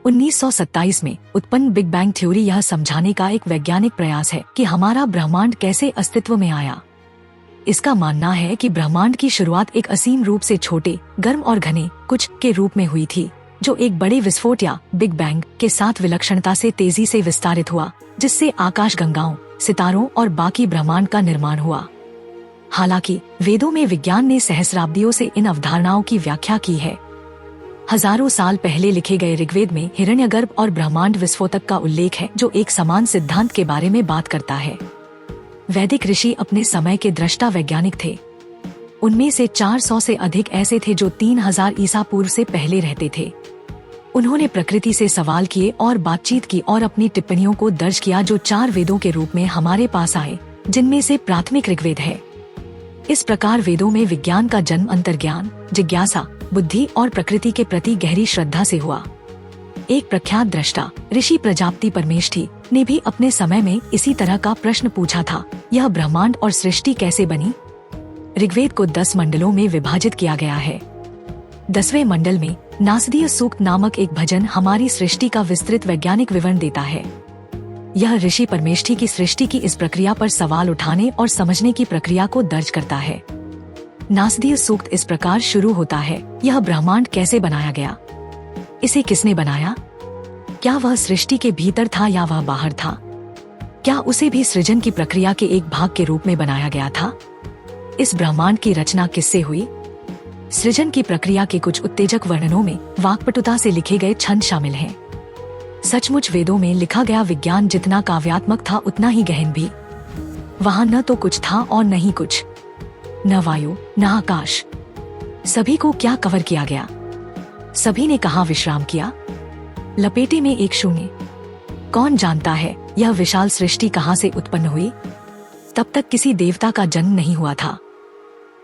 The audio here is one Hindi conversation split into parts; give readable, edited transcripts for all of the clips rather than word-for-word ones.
1927 में उत्पन्न बिग बैंग थ्योरी यह समझाने का एक वैज्ञानिक प्रयास है कि हमारा ब्रह्मांड कैसे अस्तित्व में आया। इसका मानना है कि ब्रह्मांड की शुरुआत एक असीम रूप से छोटे, गर्म और घने कुछ के रूप में हुई थी, जो एक बड़े विस्फोट या बिग बैंग के साथ विलक्षणता से तेजी से विस्तारित हुआ, जिससे आकाशगंगाओं, सितारों और बाकी ब्रह्मांड का निर्माण हुआ। हालांकि वेदों में विज्ञान ने सहस्राब्दियों से इन अवधारणाओं की व्याख्या की है। हजारों साल पहले लिखे गए ऋग्वेद में हिरण्यगर्भ और ब्रह्मांड विस्फोटक का उल्लेख है, जो एक समान सिद्धांत के बारे में बात करता है। वैदिक ऋषि अपने समय के दृष्टा वैज्ञानिक थे। उनमें से 400 से अधिक ऐसे थे जो 3000 ईसा पूर्व से पहले रहते थे। उन्होंने प्रकृति से सवाल किए और बातचीत की और अपनी टिप्पणियों को दर्ज किया, जो 4 वेदों के रूप में हमारे पास आए, जिनमें से प्राथमिक ऋग्वेद है। इस प्रकार वेदों में विज्ञान का जन्म अंतर्ज्ञान, जिज्ञासा, बुद्धि और प्रकृति के प्रति गहरी श्रद्धा से हुआ। एक प्रख्यात दृष्टा ऋषि प्रजापति परमेष्ठी ने भी अपने समय में इसी तरह का प्रश्न पूछा था, यह ब्रह्मांड और सृष्टि कैसे बनी? ऋग्वेद को 10 मंडलों में विभाजित किया गया है। 10वें मंडल में नासदीय सूक्त नामक एक भजन हमारी सृष्टि का विस्तृत वैज्ञानिक विवरण देता है। यह ऋषि परमेष्ठी की सृष्टि की इस प्रक्रिया पर सवाल उठाने और समझने की प्रक्रिया को दर्ज करता है। नासदीय सूक्त इस प्रकार शुरू होता है, यह ब्रह्मांड कैसे बनाया गया? इसे किसने बनाया? क्या वह सृष्टि के भीतर था या वह बाहर था? क्या उसे भी सृजन की प्रक्रिया के एक भाग के रूप में बनाया गया था? इस ब्रह्मांड की रचना किससे हुई? सृजन की प्रक्रिया के कुछ उत्तेजक वर्णनों में वाक्पटुता से लिखे गए छंद शामिल हैं। सचमुच वेदों में लिखा गया विज्ञान जितना काव्यात्मक था उतना ही गहन भी। वहाँ न तो कुछ था और न ही कुछ, न वायु न आकाश। सभी को क्या कवर किया गया? सभी ने कहाँ विश्राम किया? लपेटे में एक शून्य। कौन जानता है यह विशाल सृष्टि कहाँ से उत्पन्न हुई? तब तक किसी देवता का जन्म नहीं हुआ था।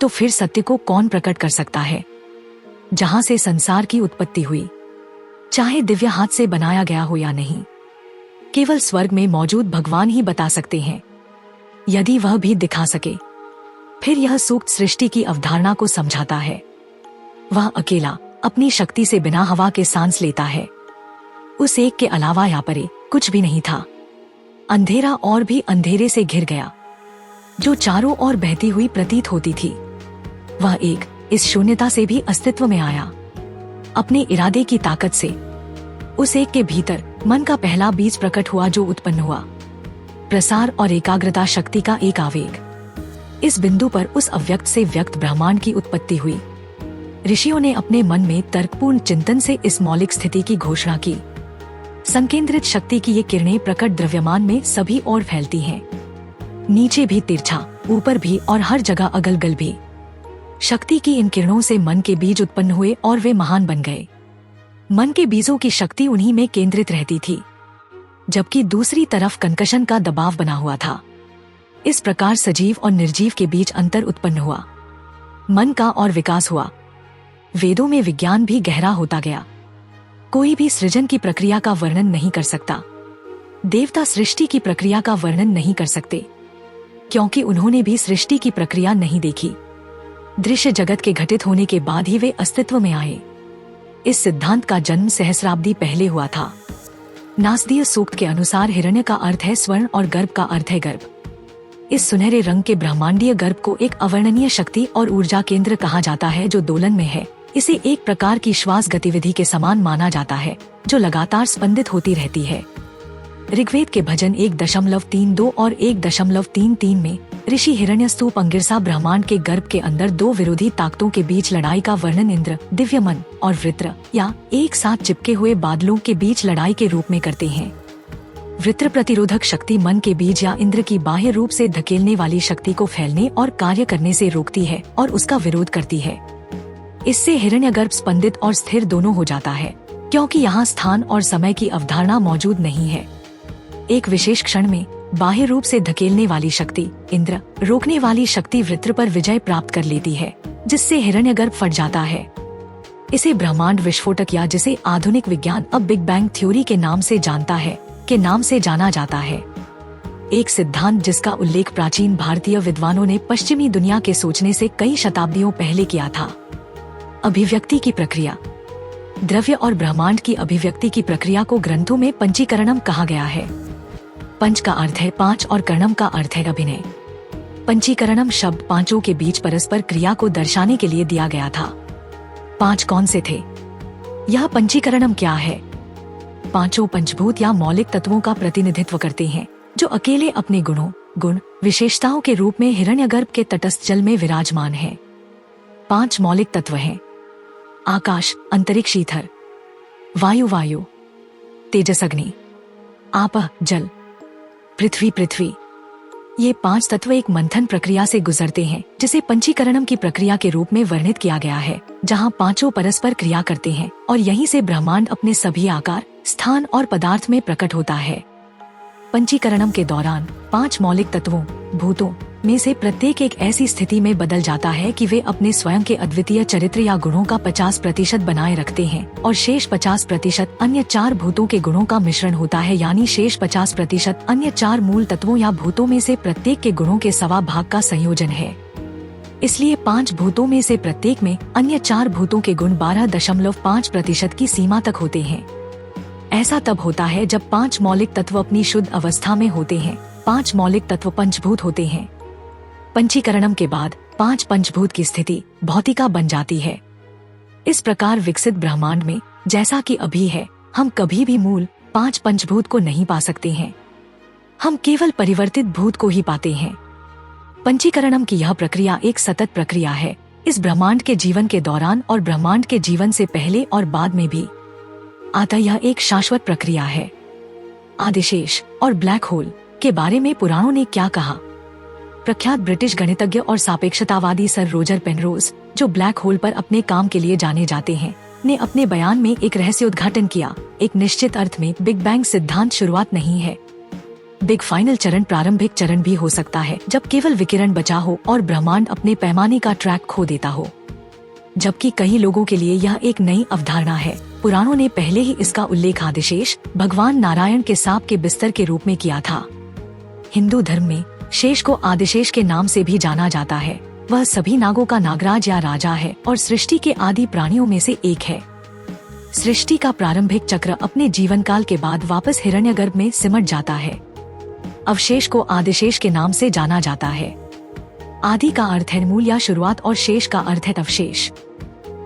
तो फिर सत्य को कौन प्रकट कर सकता है? जहाँ से संसार की उत्पत्ति हुई, चाहे दिव्य हाथ से बनाया गया हो या नहीं, केवल स्वर्ग में मौजूद भगवान ही बता सकते हैं। यदि वह भी दिखा सके, फिर यह सूक्त सृष्टि की अवधारणा को समझाता है। वह अकेला अपनी शक्ति से बिना हवा के सांस लेता है। उस एक के अलावा यहाँ परे कुछ भी नहीं था। अंधेरा और भी अंधेरे से घिर गया, जो चारों ओर बहती हुई प्रतीत होती थी। वह एक इस शून्यता से भी अस्तित्व में आया, अपने इरादे की ताकत से। उस एक के भीतर मन का पहला बीज प्रकट हुआ, जो उत्पन्न हुआ प्रसार और एकाग्रता शक्ति का एक आवेग। इस बिंदु पर उस अव्यक्त से व्यक्त ब्रह्मांड की उत्पत्ति हुई। ऋषियों ने अपने मन में तर्कपूर्ण चिंतन से इस मौलिक स्थिति की घोषणा की। संकेंद्रित शक्ति की ये किरणें प्रकट द्रव्यमान में सभी ओर फैलती हैं, नीचे भी तिरछा, ऊपर भी और हर जगह अगल-गल भी। शक्ति की इन किरणों से मन के बीज उत्पन्न हुए और वे महान बन गए। मन के बीजों की शक्ति उन्हीं में केंद्रित रहती थी, जबकि दूसरी तरफ कंकशन का दबाव बना हुआ था। इस प्रकार सजीव और निर्जीव के बीच अंतर उत्पन्न हुआ, मन का और विकास हुआ। वेदों में विज्ञान भी गहरा होता गया। कोई भी सृजन की प्रक्रिया का वर्णन नहीं कर सकता। देवता सृष्टि की प्रक्रिया का वर्णन नहीं कर सकते, क्योंकि उन्होंने भी सृष्टि की प्रक्रिया नहीं देखी। दृश्य जगत के घटित होने के बाद ही वे अस्तित्व में आए। इस सिद्धांत का जन्म सहस्राब्दी पहले हुआ था। नासदीय सूक्त के अनुसार हिरण्य का अर्थ है स्वर्ण और गर्भ का अर्थ है गर्भ। इस सुनहरे रंग के ब्रह्मांडीय गर्भ को एक अवर्णनीय शक्ति और ऊर्जा केंद्र कहा जाता है, जो दोलन में है। इसे एक प्रकार की श्वास गतिविधि के समान माना जाता है, जो लगातार स्पंदित होती रहती है। ऋग्वेद के भजन 1.32 और 1.33 में ऋषि हिरण्यस्तूप अंगिरसा ब्रह्मांड के गर्भ के अंदर दो विरोधी ताकतों के बीच लड़ाई का वर्णन इंद्र, दिव्य मन और वृत्र या एक साथ चिपके हुए बादलों के बीच लड़ाई के रूप में करते हैं। वृत्र प्रतिरोधक शक्ति मन के बीज या इंद्र की बाह्य रूप से धकेलने वाली शक्ति को फैलने और कार्य करने से रोकती है और उसका विरोध करती है। इससे हिरण्यगर्भ स्पंदित और स्थिर दोनों हो जाता है, क्योंकि यहाँ स्थान और समय की अवधारणा मौजूद नहीं है। एक विशेष क्षण में बाह्य रूप से धकेलने वाली शक्ति इंद्र, रोकने वाली शक्ति वृत्र पर विजय प्राप्त कर लेती है, जिससे हिरण्यगर्भ फट जाता है। इसे ब्रह्मांड विस्फोटक या जिसे आधुनिक विज्ञान अब बिग बैंग थ्योरी के नाम से जाना जाता है। एक सिद्धांत जिसका उल्लेख प्राचीन भारतीय विद्वानों ने पश्चिमी दुनिया के सोचने से कई शताब्दियों पहले किया था। अभिव्यक्ति की प्रक्रिया। द्रव्य और ब्रह्मांड की अभिव्यक्ति की प्रक्रिया को ग्रंथों में पंचीकरणम कहा गया है। पंच का अर्थ है पांच और करणम का अर्थ है अभिनय। पंचीकरणम शब्द पांचों के बीच परस्पर क्रिया को दर्शाने के लिए दिया गया था। पांच कौन से थे? यह पंचीकरणम क्या है? पांचों पंचभूत या मौलिक तत्वों का प्रतिनिधित्व करते हैं, जो अकेले अपने गुण विशेषताओं के रूप में हिरण्यगर्भ के तटस्थ जल में विराजमान हैं। पांच मौलिक तत्व हैं: आकाश, अंतरिक्ष ईथर, वायु, तेजस अग्नि, आपः जल, पृथ्वी। ये पांच तत्व एक मंथन प्रक्रिया से गुजरते हैं, जिसे पंचीकरणम की प्रक्रिया के रूप में वर्णित किया गया है, जहां पांचों परस्पर क्रिया करते हैं और यहीं से ब्रह्मांड अपने सभी आकार, स्थान और पदार्थ में प्रकट होता है। पंचीकरणम के दौरान पांच मौलिक तत्वों, भूतों में से प्रत्येक एक ऐसी स्थिति में बदल जाता है कि वे अपने स्वयं के अद्वितीय चरित्र या गुणों का 50% बनाए रखते हैं और शेष 50% अन्य चार भूतों के गुणों का मिश्रण होता है, यानी शेष 50% अन्य चार मूल तत्वों या भूतों में से प्रत्येक के गुणों के सवा भाग का संयोजन है। इसलिए पांच भूतों में से प्रत्येक में अन्य चार भूतों के गुण 12.5% की सीमा तक होते हैं। ऐसा तब होता है जब पांच मौलिक तत्व अपनी शुद्ध अवस्था में होते हैं। पांच मौलिक तत्व पंचभूत होते हैं। पंचीकरणम के बाद पांच पंचभूत की स्थिति भौतिका बन जाती है। इस प्रकार विकसित ब्रह्मांड में जैसा कि अभी है, हम कभी भी मूल पांच पंचभूत को नहीं पा सकते हैं। हम केवल परिवर्तित भूत को ही पाते हैं। पंचीकरणम की यह प्रक्रिया एक सतत प्रक्रिया है, इस ब्रह्मांड के जीवन के दौरान और ब्रह्मांड के जीवन से पहले और बाद में भी। अतः यह एक शाश्वत प्रक्रिया है। आदिशेष और ब्लैक होल के बारे में पुराणों ने क्या कहा? प्रख्यात ब्रिटिश गणितज्ञ और सापेक्षतावादी सर रोजर पेनरोज, जो ब्लैक होल पर अपने काम के लिए जाने जाते हैं, ने अपने बयान में एक रहस्योद्घाटन किया। एक निश्चित अर्थ में बिग बैंग सिद्धांत शुरुआत नहीं है। बिग फाइनल चरण प्रारंभिक चरण भी हो सकता है, जब केवल विकिरण बचा हो और ब्रह्मांड अपने पैमाने का ट्रैक खो देता हो। जबकि कई लोगों के लिए यह एक नई अवधारणा है। पुराणों ने पहले ही इसका उल्लेख आदिशेष भगवान नारायण के सांप के बिस्तर के रूप में किया था। हिंदू धर्म में शेष को आदिशेष के नाम से भी जाना जाता है। वह सभी नागों का नागराज या राजा है और सृष्टि के आदि प्राणियों में से एक है। सृष्टि का प्रारंभिक चक्र अपने जीवन काल के बाद वापस हिरण्यगर्भ में सिमट जाता है। अवशेष को आदिशेष के नाम से जाना जाता है। आदि का अर्थ है मूल या शुरुआत और शेष का अर्थ है अवशेष।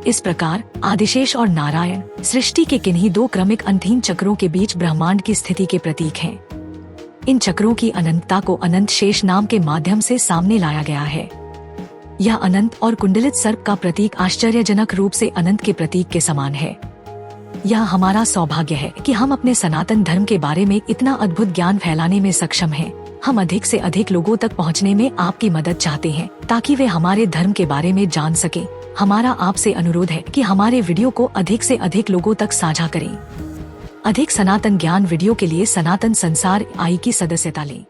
इस प्रकार आदिशेष और नारायण सृष्टि के किन्हीं दो क्रमिक अंतहीन चक्रों के बीच ब्रह्मांड की स्थिति के प्रतीक हैं। इन चक्रों की अनंतता को अनंत शेष नाम के माध्यम से सामने लाया गया है। यह अनंत और कुंडलित सर्प का प्रतीक आश्चर्यजनक रूप से अनंत के प्रतीक के समान है। यह हमारा सौभाग्य है कि हम अपने सनातन धर्म के बारे में इतना अद्भुत ज्ञान फैलाने में सक्षम हैं। हम अधिक से अधिक लोगों तक पहुंचने में आपकी मदद चाहते हैं, ताकि वे हमारे धर्म के बारे में जान सकें। हमारा आपसे अनुरोध है कि हमारे वीडियो को अधिक से अधिक लोगों तक साझा करें। अधिक सनातन ज्ञान वीडियो के लिए सनातन संसार आई की सदस्यता लें।